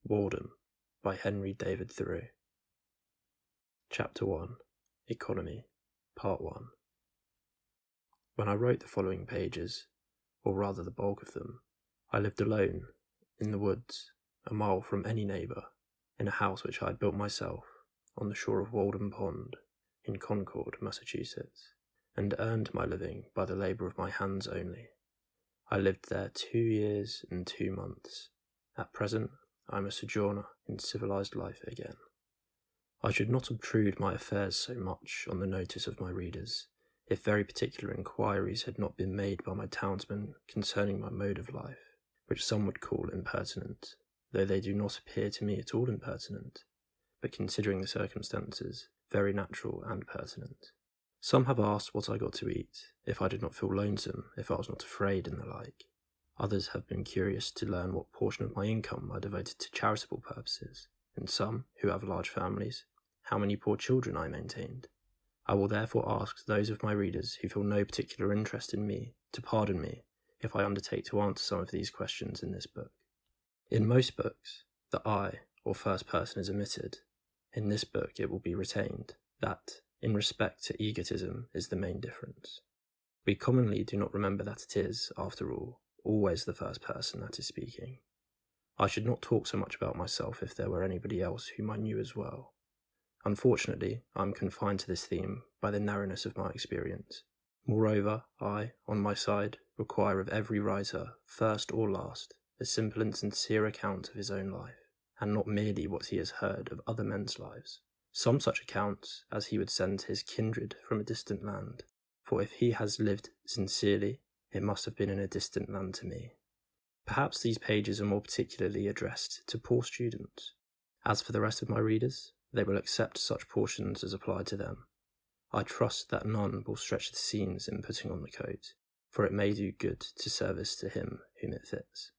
Walden by Henry David Thoreau. Chapter-1, Economy, Part-1. When I wrote the following pages, or rather the bulk of them, I lived alone, in the woods, a mile from any neighbour, in a house which I had built myself, on the shore of Walden Pond, in Concord, Massachusetts, and earned my living by the labour of my hands only. I lived there 2 years and 2 months. At present, I am a sojourner in civilized life again. I should not obtrude my affairs so much on the notice of my readers, if very particular inquiries had not been made by my townsmen concerning my mode of life, which some would call impertinent, though they do not appear to me at all impertinent, but considering the circumstances, very natural and pertinent. Some have asked what I got to eat, if I did not feel lonesome, if I was not afraid, and the like. Others have been curious to learn what portion of my income I devoted to charitable purposes, and some, who have large families, how many poor children I maintained. I will therefore ask those of my readers who feel no particular interest in me to pardon me if I undertake to answer some of these questions in this book. In most books, the I, or first person, is omitted. In this book it will be retained. That, in respect to egotism, is the main difference. We commonly do not remember that it is, after all, always the first person that is speaking. I should not talk so much about myself if there were anybody else whom I knew as well. Unfortunately, I am confined to this theme by the narrowness of my experience. Moreover, I, on my side, require of every writer, first or last, a simple and sincere account of his own life, and not merely what he has heard of other men's lives. Some such accounts as he would send to his kindred from a distant land, for if he has lived sincerely, it must have been in a distant land to me. Perhaps these pages are more particularly addressed to poor students. As for the rest of my readers, they will accept such portions as apply to them. I trust that none will stretch the seams in putting on the coat, for it may do good to service to him whom it fits.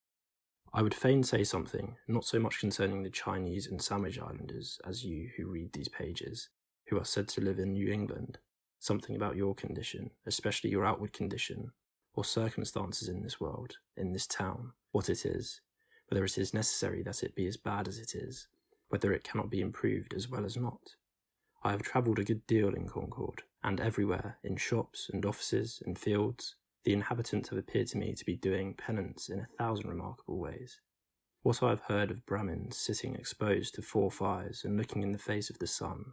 I would fain say something, not so much concerning the Chinese and Sandwich Islanders as you who read these pages, who are said to live in New England, something about your condition, especially your outward condition, or circumstances in this world, in this town, what it is, whether it is necessary that it be as bad as it is, whether it cannot be improved as well as not. I have travelled a good deal in Concord, and everywhere, in shops and offices and fields, the inhabitants have appeared to me to be doing penance in 1,000 remarkable ways. What I have heard of Brahmins sitting exposed to 4 fires and looking in the face of the sun,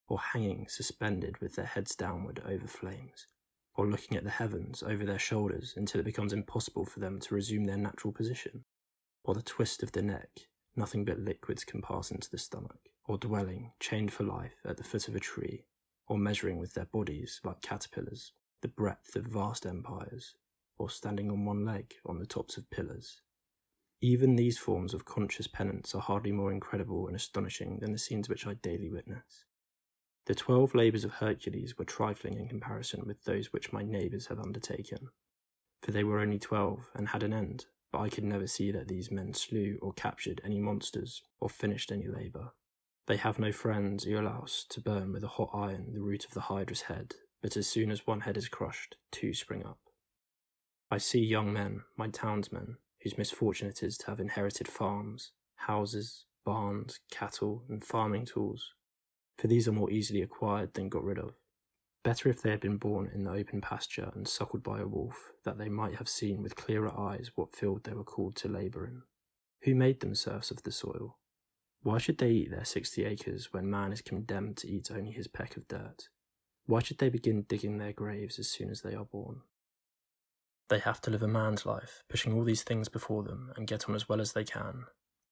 or hanging suspended with their heads downward over flames, or looking at the heavens over their shoulders until it becomes impossible for them to resume their natural position, or the twist of the neck, nothing but liquids can pass into the stomach, or dwelling, chained for life, at the foot of a tree, or measuring with their bodies, like caterpillars, the breadth of vast empires, or standing on one leg on the tops of pillars. Even these forms of conscious penance are hardly more incredible and astonishing than the scenes which I daily witness. The 12 labours of Hercules were trifling in comparison with those which my neighbours have undertaken, for they were only 12 and had an end, but I could never see that these men slew or captured any monsters or finished any labour. They have no friends, Iolaus, to burn with a hot iron the root of the hydra's head, but as soon as one head is crushed, 2 spring up. I see young men, my townsmen, whose misfortune it is to have inherited farms, houses, barns, cattle, and farming tools, for these are more easily acquired than got rid of. Better if they had been born in the open pasture and suckled by a wolf, that they might have seen with clearer eyes what field they were called to labour in. Who made them serfs of the soil? Why should they eat their 60 acres when man is condemned to eat only his peck of dirt? Why should they begin digging their graves as soon as they are born? They have to live a man's life, pushing all these things before them, and get on as well as they can.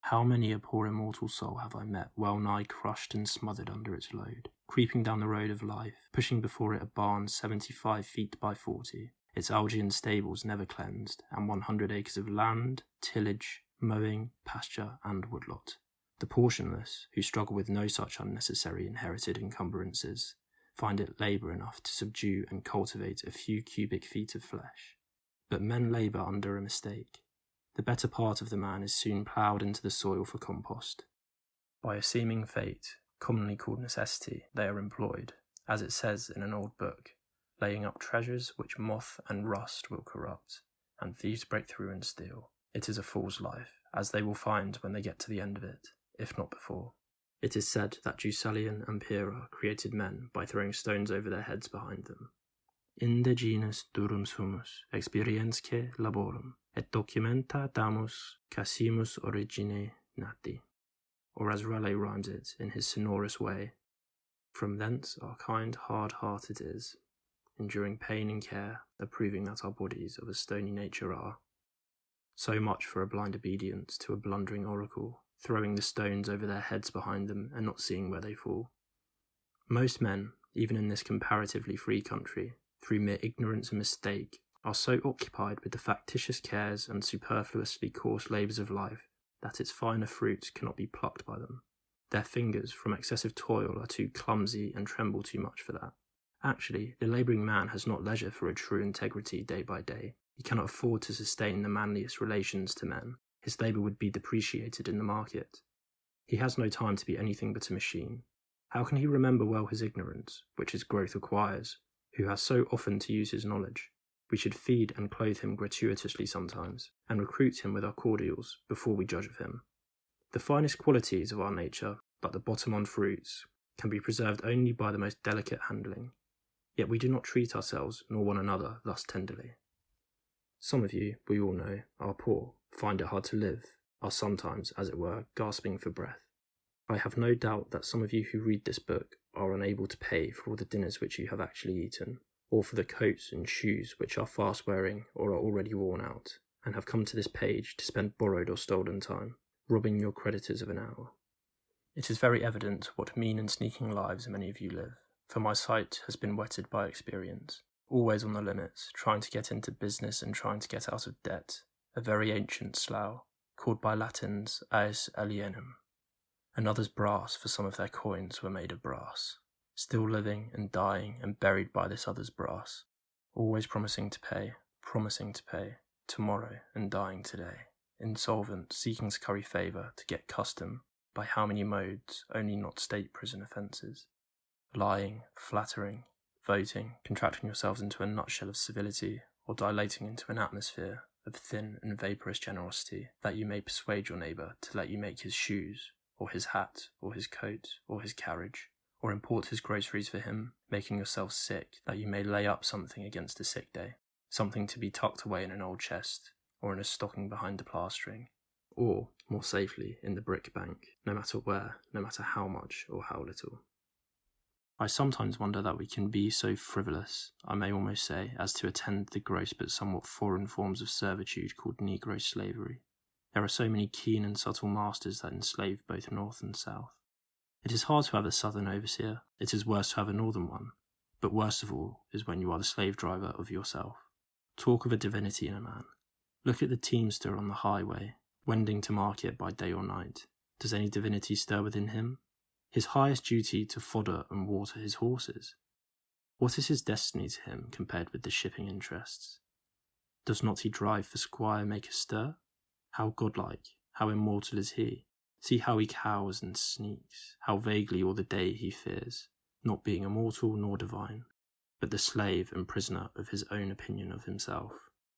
How many a poor immortal soul have I met, well nigh crushed and smothered under its load, creeping down the road of life, pushing before it a barn 75 feet by 40, its Algian stables never cleansed, and 100 acres of land, tillage, mowing, pasture, and woodlot. The portionless, who struggle with no such unnecessary inherited encumbrances, find it labour enough to subdue and cultivate a few cubic feet of flesh. But men labour under a mistake. The better part of the man is soon ploughed into the soil for compost. By a seeming fate, commonly called necessity, they are employed, as it says in an old book, laying up treasures which moth and rust will corrupt, and thieves break through and steal. It is a fool's life, as they will find when they get to the end of it, if not before. It is said that Deucalion and Pyrrha created men by throwing stones over their heads behind them. Inde genus durum sumus, experiensque laborum, et documenta damus casimus origine nati. Or as Raleigh rhymes it in his sonorous way, from thence our kind hard-heart it is, enduring pain and care, approving that our bodies of a stony nature are. So much for a blind obedience to a blundering oracle, throwing the stones over their heads behind them and not seeing where they fall. Most men, even in this comparatively free country, through mere ignorance and mistake, are so occupied with the factitious cares and superfluously coarse labours of life that its finer fruits cannot be plucked by them. Their fingers, from excessive toil, are too clumsy and tremble too much for that. Actually, the labouring man has not leisure for a true integrity day by day. He cannot afford to sustain the manliest relations to men. His labour would be depreciated in the market. He has no time to be anything but a machine. How can he remember well his ignorance, which his growth acquires, who has so often to use his knowledge? We should feed and clothe him gratuitously sometimes, and recruit him with our cordials before we judge of him. The finest qualities of our nature, like the bottom-on fruits, can be preserved only by the most delicate handling. Yet we do not treat ourselves nor one another thus tenderly. Some of you, we all know, are poor, find it hard to live, are sometimes, as it were, gasping for breath. I have no doubt that some of you who read this book are unable to pay for all the dinners which you have actually eaten, or for the coats and shoes which are fast wearing or are already worn out, and have come to this page to spend borrowed or stolen time, robbing your creditors of an hour. It is very evident what mean and sneaking lives many of you live, for my sight has been whetted by experience, always on the limits, trying to get into business and trying to get out of debt, a very ancient slough, called by Latins aes alienum. Another's brass, for some of their coins were made of brass, still living and dying and buried by this other's brass, always promising to pay, tomorrow and dying today, insolvent, seeking to curry favour, to get custom, by how many modes, only not state prison offences, lying, flattering, voting, contracting yourselves into a nutshell of civility, or dilating into an atmosphere of thin and vaporous generosity, that you may persuade your neighbour to let you make his shoes, or his hat, or his coat, or his carriage, or import his groceries for him, making yourself sick, that you may lay up something against a sick day, something to be tucked away in an old chest, or in a stocking behind the plastering, or, more safely, in the brick bank, no matter where, no matter how much or how little. I sometimes wonder that we can be so frivolous, I may almost say, as to attend the gross but somewhat foreign forms of servitude called Negro slavery. There are so many keen and subtle masters that enslave both North and South. It is hard to have a Southern overseer, it is worse to have a Northern one, but worst of all is when you are the slave driver of yourself. Talk of a divinity in a man. Look at the teamster on the highway, wending to market by day or night. Does any divinity stir within him? His highest duty to fodder and water his horses. What is his destiny to him compared with the shipping interests? Does not he drive for squire make a stir? How godlike, how immortal is he? See how he cowers and sneaks, how vaguely all the day he fears, not being immortal nor divine, but the slave and prisoner of his own opinion of himself,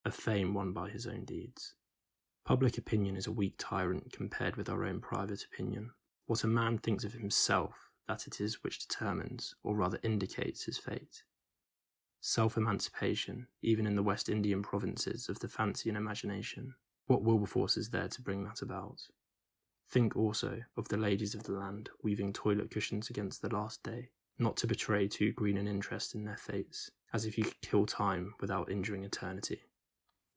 of fame won by his own deeds. Public opinion is a weak tyrant compared with our own private opinion. What a man thinks of himself, that it is which determines, or rather indicates, his fate. Self-emancipation, even in the West Indian provinces of the fancy and imagination, what Wilberforce is there to bring that about? Think also of the ladies of the land weaving toilet cushions against the last day, not to betray too green an interest in their fates, as if you could kill time without injuring eternity.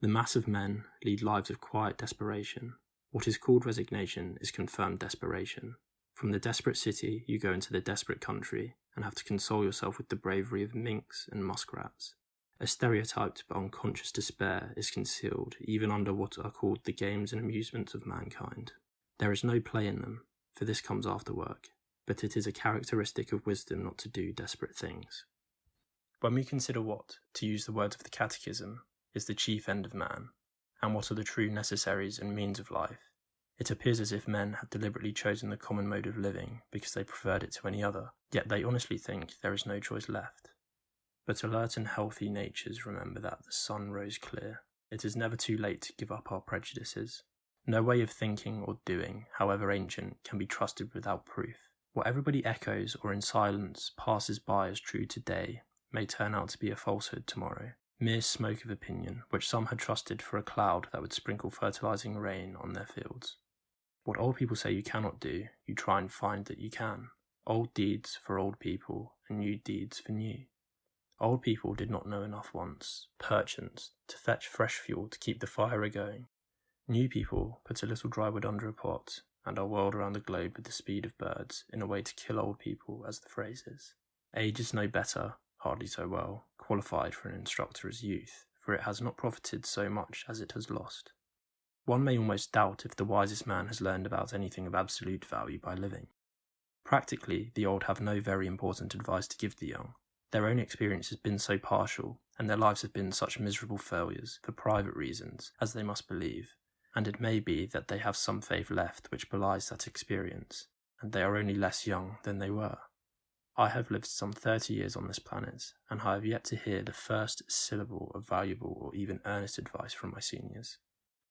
The mass of men lead lives of quiet desperation. What is called resignation is confirmed desperation. From the desperate city you go into the desperate country and have to console yourself with the bravery of minks and muskrats. A stereotyped but unconscious despair is concealed even under what are called the games and amusements of mankind. There is no play in them, for this comes after work, but it is a characteristic of wisdom not to do desperate things. When we consider what, to use the words of the Catechism, is the chief end of man, and what are the true necessaries and means of life, it appears as if men have deliberately chosen the common mode of living because they preferred it to any other, yet they honestly think there is no choice left. But alert and healthy natures remember that the sun rose clear. It is never too late to give up our prejudices. No way of thinking or doing, however ancient, can be trusted without proof. What everybody echoes or in silence passes by as true today may turn out to be a falsehood tomorrow. Mere smoke of opinion, which some had trusted for a cloud that would sprinkle fertilizing rain on their fields. What old people say you cannot do, you try and find that you can. Old deeds for old people, and new deeds for new. Old people did not know enough once, perchance, to fetch fresh fuel to keep the fire a-going. New people put a little dry wood under a pot, and are whirled around the globe with the speed of birds, in a way to kill old people, as the phrase is. Age is no better, hardly so well, qualified for an instructor as youth, for it has not profited so much as it has lost. One may almost doubt if the wisest man has learned about anything of absolute value by living. Practically, the old have no very important advice to give the young. Their own experience has been so partial, and their lives have been such miserable failures, for private reasons, as they must believe, and it may be that they have some faith left which belies that experience, and they are only less young than they were. I have lived some 30 years on this planet, and I have yet to hear the first syllable of valuable or even earnest advice from my seniors.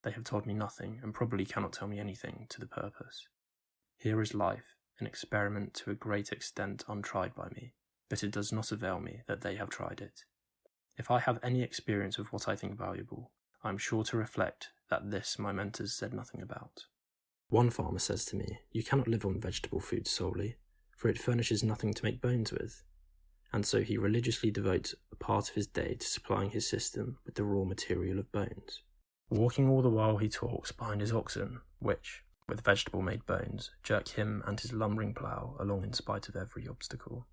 They have told me nothing, and probably cannot tell me anything to the purpose. Here is life, an experiment to a great extent untried by me, but it does not avail me that they have tried it. If I have any experience of what I think valuable, I am sure to reflect that this my mentors said nothing about. One farmer says to me, "You cannot live on vegetable food solely, for it furnishes nothing to make bones with," and so he religiously devotes a part of his day to supplying his system with the raw material of bones. Walking all the while he talks behind his oxen, which, with vegetable-made bones, jerk him and his lumbering plough along in spite of every obstacle.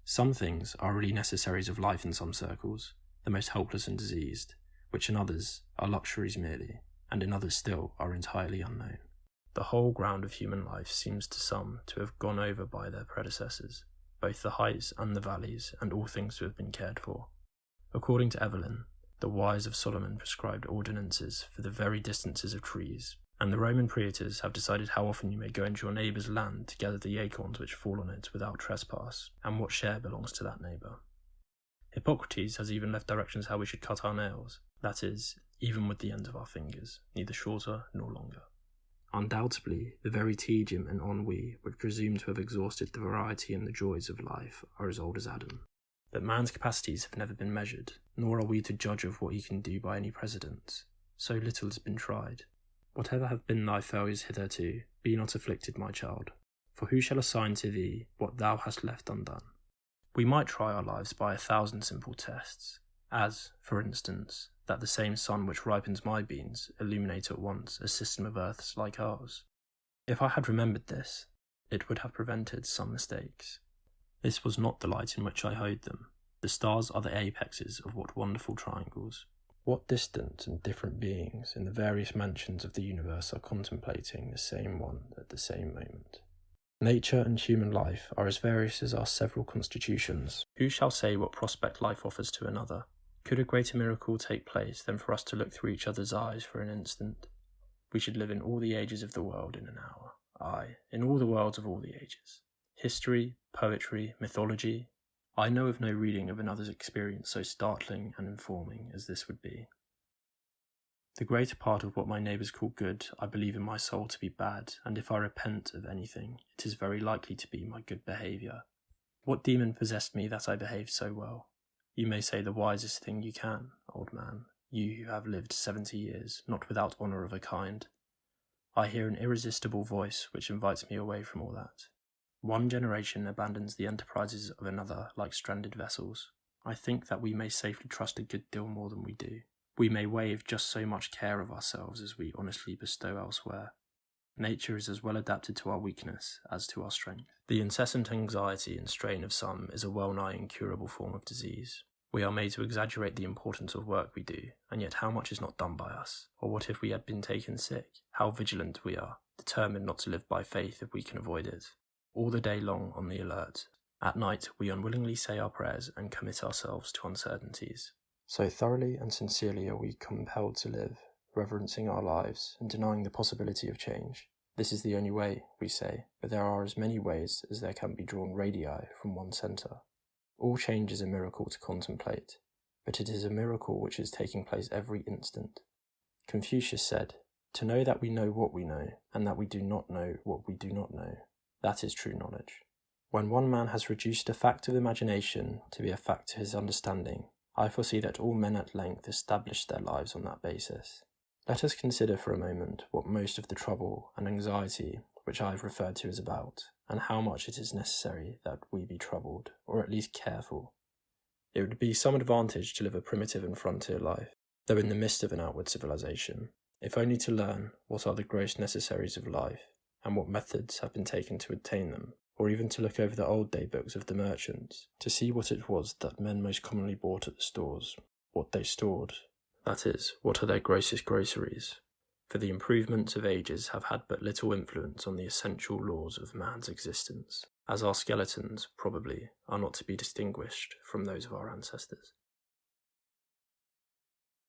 Some things are really necessaries of life in some circles, the most helpless and diseased, which in others are luxuries merely, and in others still are entirely unknown. The whole ground of human life seems to some to have gone over by their predecessors, both the heights and the valleys, and all things to have been cared for. According to Evelyn, the wise of Solomon prescribed ordinances for the very distances of trees, and the Roman praetors have decided how often you may go into your neighbour's land to gather the acorns which fall on it without trespass, and what share belongs to that neighbour. Hippocrates has even left directions how we should cut our nails, that is, even with the ends of our fingers, neither shorter nor longer. Undoubtedly, the very tedium and ennui which presume to have exhausted the variety and the joys of life are as old as Adam. But man's capacities have never been measured, nor are we to judge of what he can do by any precedents. So little has been tried. Whatever have been thy failures hitherto, be not afflicted, my child, for who shall assign to thee what thou hast left undone? We might try our lives by 1,000 simple tests, as, for instance, that the same sun which ripens my beans illuminate at once a system of earths like ours. If I had remembered this, it would have prevented some mistakes. This was not the light in which I hoed them. The stars are the apexes of what wonderful triangles. What distant and different beings in the various mansions of the universe are contemplating the same one at the same moment. Nature and human life are as various as our several constitutions. Who shall say what prospect life offers to another? Could a greater miracle take place than for us to look through each other's eyes for an instant? We should live in all the ages of the world in an hour. Aye, in all the worlds of all the ages. History, poetry, mythology. I know of no reading of another's experience so startling and informing as this would be. The greater part of what my neighbours call good, I believe in my soul to be bad, and if I repent of anything, it is very likely to be my good behaviour. What demon possessed me that I behaved so well? You may say the wisest thing you can, old man, you who have lived 70 years, not without honour of a kind. I hear an irresistible voice which invites me away from all that. One generation abandons the enterprises of another like stranded vessels. I think that we may safely trust a good deal more than we do. We may waive just so much care of ourselves as we honestly bestow elsewhere. Nature is as well adapted to our weakness as to our strength. The incessant anxiety and strain of some is a well-nigh incurable form of disease. We are made to exaggerate the importance of work we do, and yet how much is not done by us? Or what if we had been taken sick? How vigilant we are, determined not to live by faith if we can avoid it. All the day long on the alert. At night we unwillingly say our prayers and commit ourselves to uncertainties. So thoroughly and sincerely are we compelled to live, reverencing our lives and denying the possibility of change. This is the only way, we say, but there are as many ways as there can be drawn radii from one centre. All change is a miracle to contemplate, but it is a miracle which is taking place every instant. Confucius said, To know that we know what we know, and that we do not know what we do not know, that is true knowledge. When one man has reduced a fact of imagination to be a fact to his understanding, I foresee that all men at length establish their lives on that basis. Let us consider for a moment what most of the trouble and anxiety which I have referred to is about, and how much it is necessary that we be troubled, or at least careful. It would be some advantage to live a primitive and frontier life, though in the midst of an outward civilization, if only to learn what are the gross necessaries of life, and what methods have been taken to attain them, or even to look over the old day books of the merchants, to see what it was that men most commonly bought at the stores, what they stored, that is, what are their grossest groceries. For the improvements of ages have had but little influence on the essential laws of man's existence, as our skeletons, probably, are not to be distinguished from those of our ancestors.